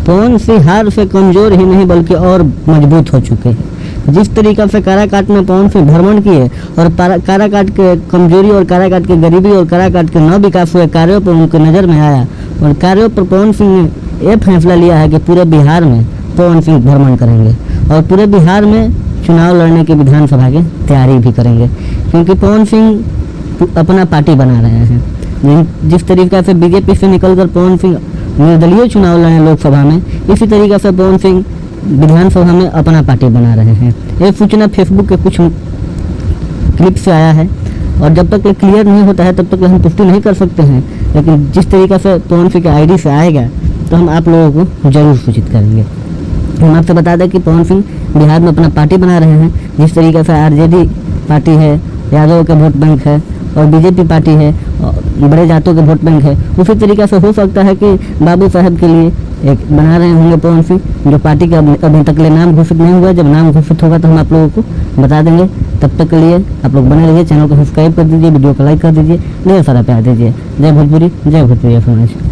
पवन सिंह हार से कमजोर ही नहीं बल्कि और मजबूत हो चुके हैं। जिस तरीका से काराकाट में पवन सिंह भ्रमण किए और काराकाट के कमजोरी और काराकाट के गरीबी और काराकाट के न विकास हुए कार्यों पर उनके नज़र में आया और कार्यों पर पवन सिंह ने यह फैसला लिया है कि पूरे बिहार में पवन सिंह भ्रमण करेंगे और पूरे बिहार में चुनाव लड़ने की विधानसभा की तैयारी भी करेंगे, क्योंकि पवन सिंह अपना पार्टी बना रहे हैं। जिस तरीका से बीजेपी से निकलकर पवन सिंह निर्दलीय चुनाव लड़े लोकसभा में, इसी तरीके से पवन सिंह विधानसभा में अपना पार्टी बना रहे हैं। ये सूचना फेसबुक के कुछ क्लिप से आया है और जब तक ये क्लियर नहीं होता है तब तक हम पुष्टि नहीं कर सकते हैं, लेकिन जिस तरीके से पवन सिंह के आईडी से आएगा तो हम आप लोगों को जरूर सूचित करेंगे। हम आपसे बता दें कि पवन सिंह बिहार में अपना पार्टी बना रहे हैं। जिस तरीके से आरजेडी पार्टी है, यादव के वोट बैंक है और बीजेपी पार्टी है, बड़े जातों के वोट बैंक है, उसी तरीके से हो सकता है कि बाबू साहब के लिए एक बना रहे होंगे पवन सिंह, जो पार्टी का अभी तक ले नाम घोषित नहीं हुआ। जब नाम घोषित होगा तो हम आप लोगों को बता देंगे। तब तक के लिए आप लोग बने रहिए, चैनल को सब्सक्राइब कर दीजिए, वीडियो को लाइक कर दीजिए, ढेर सारा प्यार दीजिए। जय भोजपुरी, जय भोजपुरी।